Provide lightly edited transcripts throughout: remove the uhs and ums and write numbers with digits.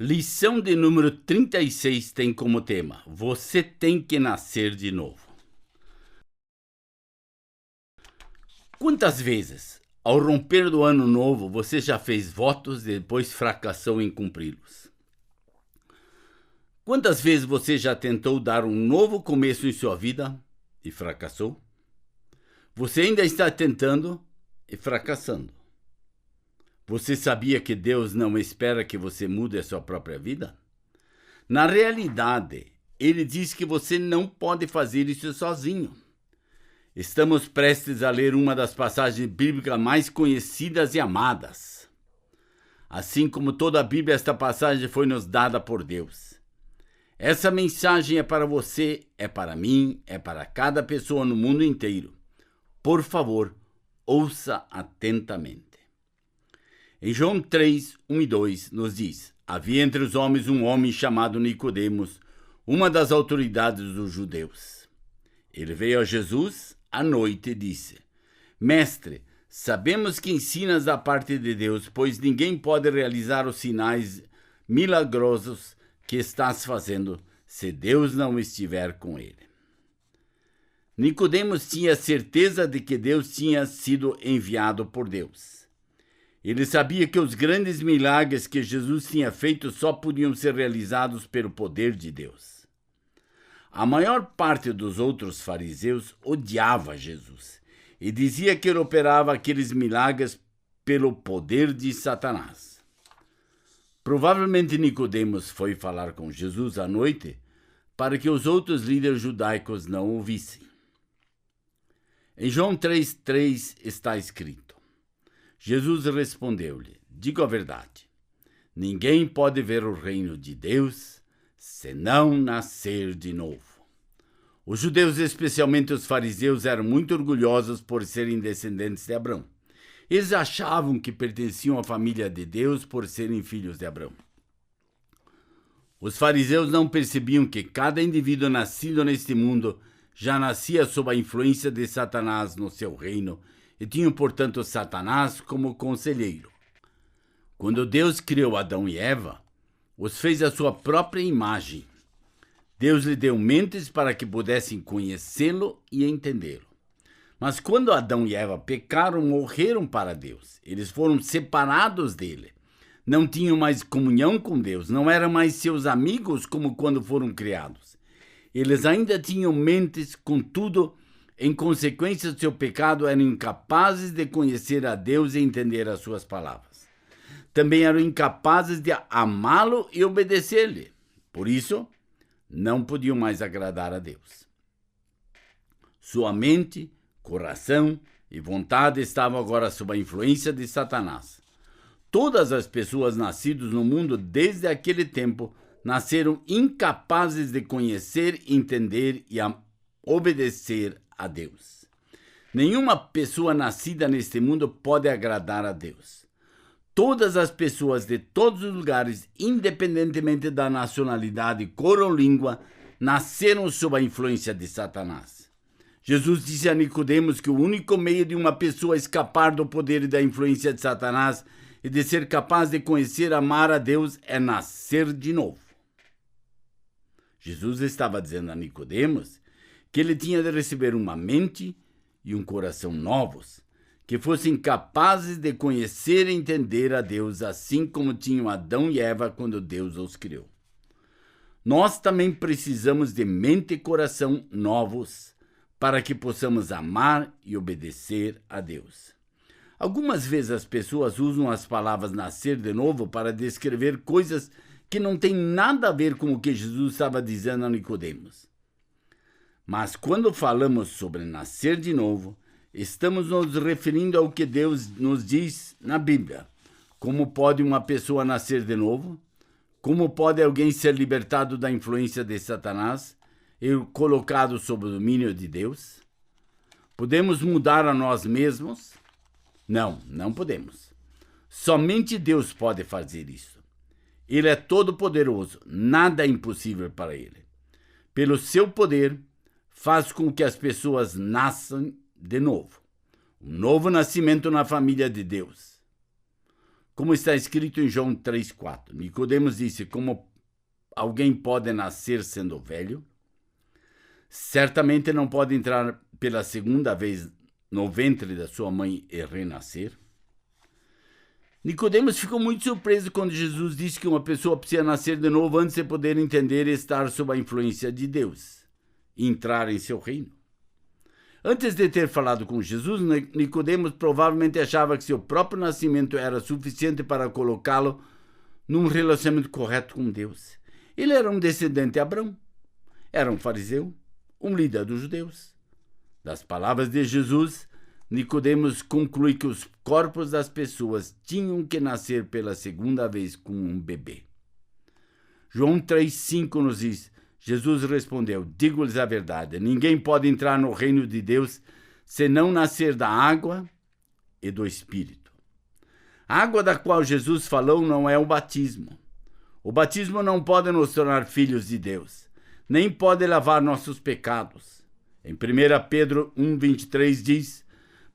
Lição de número 36 tem como tema: Você tem que nascer de novo. Quantas vezes, ao romper do ano novo, você já fez votos e depois fracassou em cumpri-los? Quantas vezes você já tentou dar um novo começo em sua vida e fracassou? Você ainda está tentando e fracassando. Você sabia que Deus não espera que você mude a sua própria vida? Na realidade, Ele diz que você não pode fazer isso sozinho. Estamos prestes a ler uma das passagens bíblicas mais conhecidas e amadas. Assim como toda a Bíblia, esta passagem foi nos dada por Deus. Essa mensagem é para você, é para mim, é para cada pessoa no mundo inteiro. Por favor, ouça atentamente. Em João 3, 1 e 2, nos diz: Havia entre os homens um homem chamado Nicodemos, uma das autoridades dos judeus. Ele veio a Jesus à noite e disse: Mestre, sabemos que ensinas da parte de Deus, pois ninguém pode realizar os sinais milagrosos que estás fazendo se Deus não estiver com ele. Nicodemos tinha certeza de que Deus tinha sido enviado por Deus. Ele sabia que os grandes milagres que Jesus tinha feito só podiam ser realizados pelo poder de Deus. A maior parte dos outros fariseus odiava Jesus e dizia que ele operava aqueles milagres pelo poder de Satanás. Provavelmente Nicodemos foi falar com Jesus à noite para que os outros líderes judaicos não ouvissem. Em João 3,3 está escrito: Jesus respondeu-lhe: Digo a verdade, ninguém pode ver o reino de Deus se não nascer de novo. Os judeus, especialmente os fariseus, eram muito orgulhosos por serem descendentes de Abraão. Eles achavam que pertenciam à família de Deus por serem filhos de Abraão. Os fariseus não percebiam que cada indivíduo nascido neste mundo já nascia sob a influência de Satanás no seu reino e tinham, portanto, Satanás como conselheiro. Quando Deus criou Adão e Eva, os fez à sua própria imagem. Deus lhe deu mentes para que pudessem conhecê-lo e entendê-lo. Mas quando Adão e Eva pecaram, morreram para Deus. Eles foram separados dele. Não tinham mais comunhão com Deus, não eram mais seus amigos como quando foram criados. Eles ainda tinham mentes, contudo, em consequência do seu pecado, eram incapazes de conhecer a Deus e entender as suas palavras. Também eram incapazes de amá-lo e obedecer-lhe. Por isso, não podiam mais agradar a Deus. Sua mente, coração e vontade estavam agora sob a influência de Satanás. Todas as pessoas nascidas no mundo desde aquele tempo nasceram incapazes de conhecer, entender e obedecer a Deus. Nenhuma pessoa nascida neste mundo pode agradar a Deus. Todas as pessoas de todos os lugares, independentemente da nacionalidade, cor ou língua, nasceram sob a influência de Satanás. Jesus disse a Nicodemos que o único meio de uma pessoa escapar do poder e da influência de Satanás e de ser capaz de conhecer e amar a Deus é nascer de novo. Jesus estava dizendo a Nicodemos que ele tinha de receber uma mente e um coração novos, que fossem capazes de conhecer e entender a Deus, assim como tinham Adão e Eva quando Deus os criou. Nós também precisamos de mente e coração novos para que possamos amar e obedecer a Deus. Algumas vezes as pessoas usam as palavras nascer de novo para descrever coisas que não têm nada a ver com o que Jesus estava dizendo a Nicodemos. Mas quando falamos sobre nascer de novo, estamos nos referindo ao que Deus nos diz na Bíblia. Como pode uma pessoa nascer de novo? Como pode alguém ser libertado da influência de Satanás e colocado sob o domínio de Deus? Podemos mudar a nós mesmos? Não, não podemos. Somente Deus pode fazer isso. Ele é todo-poderoso, nada é impossível para ele. pelo seu poder, faz com que as pessoas nasçam de novo. Um novo nascimento na família de Deus. Como está escrito em João 3,4. Nicodemos disse: como alguém pode nascer sendo velho? Certamente não pode entrar pela segunda vez no ventre da sua mãe e renascer. Nicodemos ficou muito surpreso quando Jesus disse que uma pessoa precisa nascer de novo antes de poder entender e estar sob a influência de Deus e entrar em seu reino. Antes de ter falado com Jesus, Nicodemos provavelmente achava que seu próprio nascimento era suficiente para colocá-lo num relacionamento correto com Deus. Ele era um descendente de Abraão, era um fariseu, um líder dos judeus. Das palavras de Jesus, Nicodemos conclui que os corpos das pessoas tinham que nascer pela segunda vez com um bebê. João 3,5 nos diz: Jesus respondeu: digo-lhes a verdade, ninguém pode entrar no reino de Deus se não nascer da água e do Espírito. A água da qual Jesus falou não é o batismo. O batismo não pode nos tornar filhos de Deus, nem pode lavar nossos pecados. Em 1 Pedro 1,23 diz: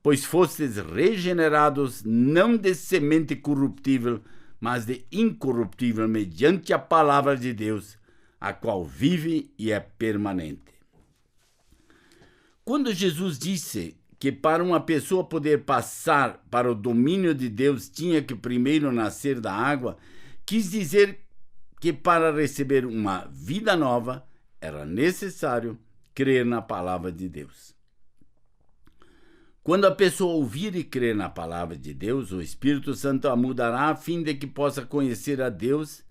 pois fostes regenerados não de semente corruptível, mas de incorruptível, mediante a palavra de Deus, a qual vive e é permanente. Quando Jesus disse que para uma pessoa poder passar para o domínio de Deus tinha que primeiro nascer da água, quis dizer que para receber uma vida nova era necessário crer na palavra de Deus. Quando a pessoa ouvir e crer na palavra de Deus, o Espírito Santo a mudará a fim de que possa conhecer a Deus,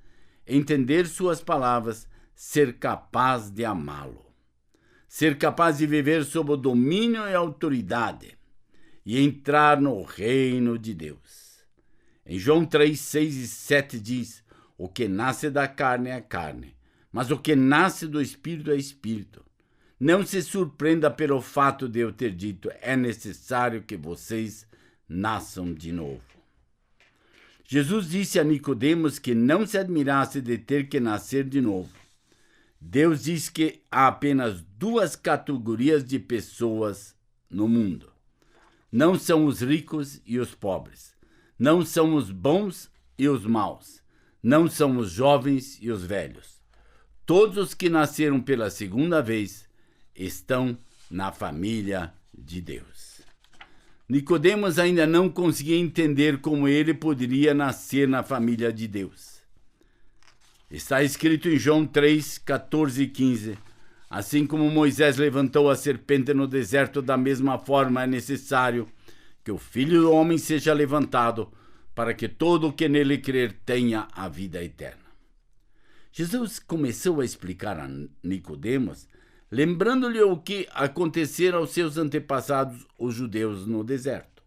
entender suas palavras, ser capaz de amá-lo, ser capaz de viver sob o domínio e autoridade e entrar no reino de Deus. Em João 3, 6 e 7 diz: o que nasce da carne é carne, mas o que nasce do Espírito é Espírito. Não se surpreenda pelo fato de eu ter dito: é necessário que vocês nasçam de novo. Jesus disse a Nicodemos que não se admirasse de ter que nascer de novo. Deus diz que há apenas duas categorias de pessoas no mundo. Não são os ricos e os pobres. Não são os bons e os maus. Não são os jovens e os velhos. Todos os que nasceram pela segunda vez estão na família de Deus. Nicodemos ainda não conseguia entender como ele poderia nascer na família de Deus. Está escrito em João 3, 14 e 15: assim como Moisés levantou a serpente no deserto, da mesma forma é necessário que o Filho do Homem seja levantado, para que todo o que nele crer tenha a vida eterna. Jesus começou a explicar a Nicodemos, lembrando-lhe o que acontecera aos seus antepassados, os judeus, no deserto.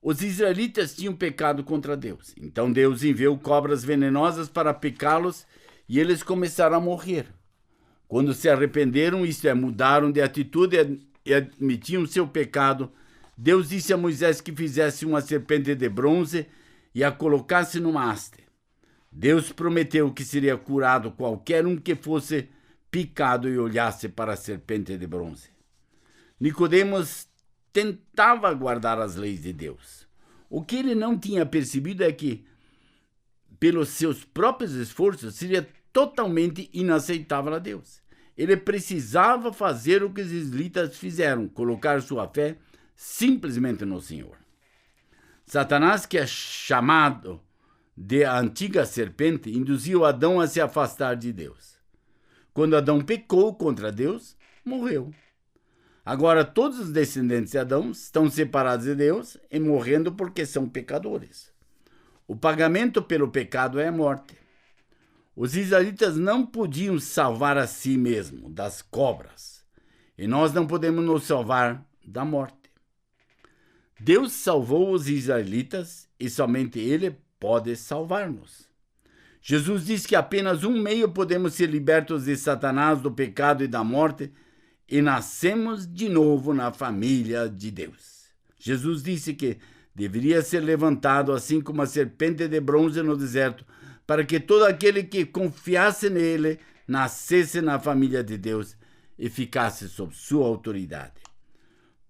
Os israelitas tinham pecado contra Deus. Então Deus enviou cobras venenosas para picá-los e eles começaram a morrer. Quando se arrependeram, isto é, mudaram de atitude e admitiam seu pecado, Deus disse a Moisés que fizesse uma serpente de bronze e a colocasse numa haste. Deus prometeu que seria curado qualquer um que fosse picado e olhasse para a serpente de bronze. Nicodemos tentava guardar as leis de Deus. O que ele não tinha percebido é que, pelos seus próprios esforços, seria totalmente inaceitável a Deus. Ele precisava fazer o que os israelitas fizeram, colocar sua fé simplesmente no Senhor. Satanás, que é chamado de a antiga serpente, induziu Adão a se afastar de Deus. Quando Adão pecou contra Deus, morreu. Agora todos os descendentes de Adão estão separados de Deus e morrendo porque são pecadores. O pagamento pelo pecado é a morte. Os israelitas não podiam salvar a si mesmos das cobras, e nós não podemos nos salvar da morte. Deus salvou os israelitas e somente Ele pode salvar-nos. Jesus diz que apenas um meio podemos ser libertos de Satanás, do pecado e da morte, e nascemos de novo na família de Deus. Jesus disse que deveria ser levantado assim como a serpente de bronze no deserto, para que todo aquele que confiasse nele nascesse na família de Deus e ficasse sob sua autoridade.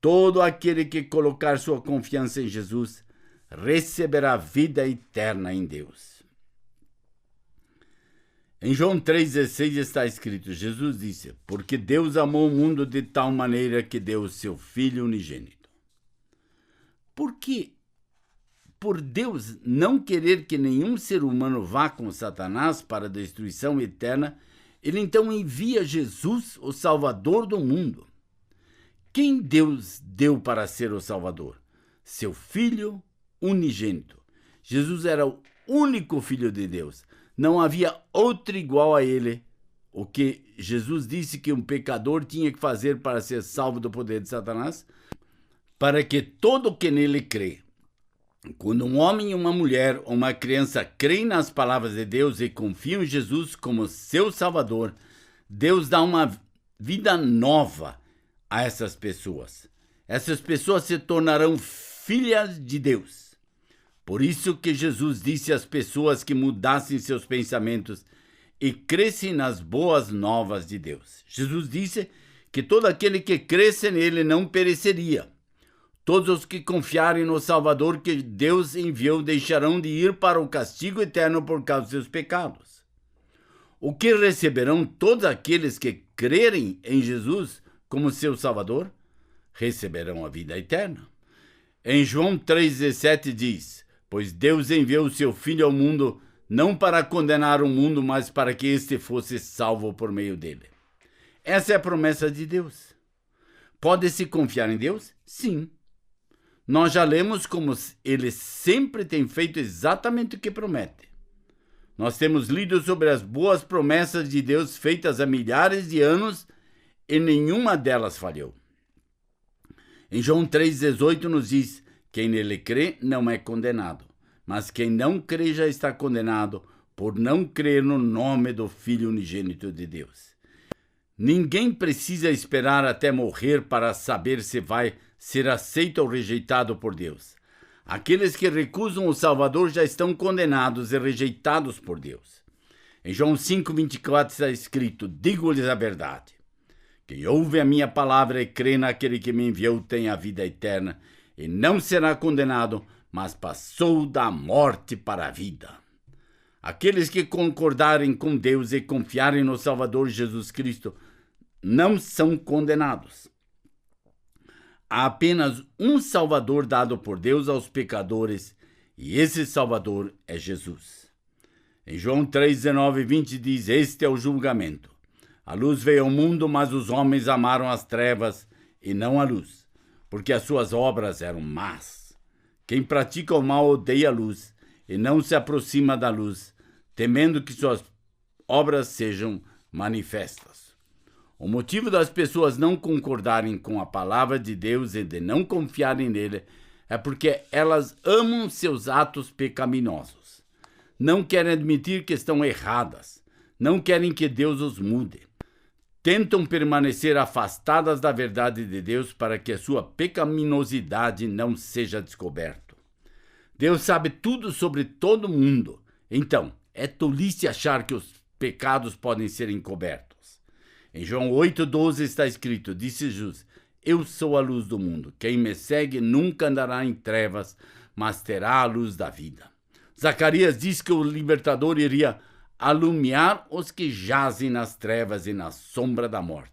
Todo aquele que colocar sua confiança em Jesus receberá vida eterna em Deus. Em João 3,16 está escrito, Jesus disse, porque Deus amou o mundo de tal maneira que deu o seu Filho unigênito. Por que? Por Deus não querer que nenhum ser humano vá com Satanás para a destruição eterna, ele então envia Jesus, o Salvador do mundo. Quem Deus deu para ser o Salvador? Seu Filho unigênito. Jesus era o único Filho de Deus. Não havia outro igual a ele. O que Jesus disse que um pecador tinha que fazer para ser salvo do poder de Satanás? Para que todo que nele crê. Quando um homem, uma mulher ou uma criança creem nas palavras de Deus e confiam em Jesus como seu Salvador, Deus dá uma vida nova a essas pessoas. Essas pessoas se tornarão filhas de Deus. Por isso que Jesus disse às pessoas que mudassem seus pensamentos e crescem nas boas novas de Deus. Jesus disse que todo aquele que cresce nele não pereceria. Todos os que confiarem no Salvador que Deus enviou deixarão de ir para o castigo eterno por causa dos seus pecados. O que receberão todos aqueles que crerem em Jesus como seu Salvador? Receberão a vida eterna. Em João 3,17 diz, pois Deus enviou o seu Filho ao mundo não para condenar o mundo, mas para que este fosse salvo por meio dele. Essa é a promessa de Deus. Pode-se confiar em Deus? Sim. Nós já lemos como ele sempre tem feito exatamente o que promete. Nós temos lido sobre as boas promessas de Deus feitas há milhares de anos e nenhuma delas falhou. Em João 3,18 nos diz, quem nele crê não é condenado, mas quem não crê já está condenado por não crer no nome do Filho unigênito de Deus. Ninguém precisa esperar até morrer para saber se vai ser aceito ou rejeitado por Deus. Aqueles que recusam o Salvador já estão condenados e rejeitados por Deus. Em João 5,24 está escrito, digo-lhes a verdade. Quem ouve a minha palavra e crê naquele que me enviou tem a vida eterna e não será condenado, mas passou da morte para a vida. Aqueles que concordarem com Deus e confiarem no Salvador Jesus Cristo não são condenados. Há apenas um Salvador dado por Deus aos pecadores, e esse Salvador é Jesus. Em João 3,19 e 20 diz, este é o julgamento. A luz veio ao mundo, mas os homens amaram as trevas e não a luz, porque as suas obras eram más. Quem pratica o mal odeia a luz e não se aproxima da luz, temendo que suas obras sejam manifestas. O motivo das pessoas não concordarem com a palavra de Deus e de não confiarem nele é porque elas amam seus atos pecaminosos. Não querem admitir que estão erradas. Não querem que Deus os mude. Tentam permanecer afastadas da verdade de Deus para que a sua pecaminosidade não seja descoberta. Deus sabe tudo sobre todo mundo. Então, é tolice achar que os pecados podem ser encobertos. Em João 8,12 está escrito, disse Jesus, eu sou a luz do mundo. Quem me segue nunca andará em trevas, mas terá a luz da vida. Zacarias diz que o libertador iria alumiar os que jazem nas trevas e na sombra da morte.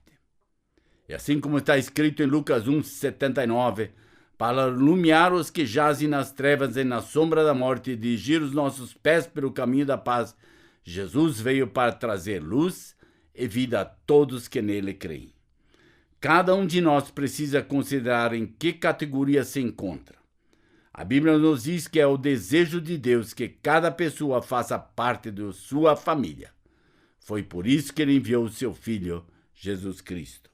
E assim como está escrito em Lucas 1,79, para alumiar os que jazem nas trevas e na sombra da morte e dirigir os nossos pés pelo caminho da paz, Jesus veio para trazer luz e vida a todos que nele creem. Cada um de nós precisa considerar em que categoria se encontra. A Bíblia nos diz que é o desejo de Deus que cada pessoa faça parte de sua família. Foi por isso que ele enviou o seu Filho, Jesus Cristo.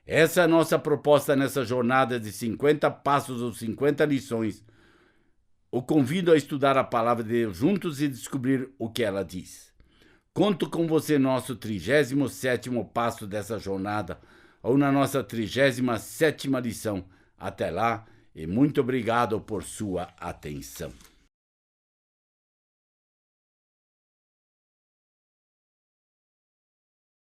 Essa é a nossa proposta nessa jornada de 50 passos ou 50 lições. O convido a estudar a palavra de Deus juntos e descobrir o que ela diz. Conto com você no nosso 37º passo dessa jornada ou na nossa 37ª lição. Até lá e muito obrigado por sua atenção.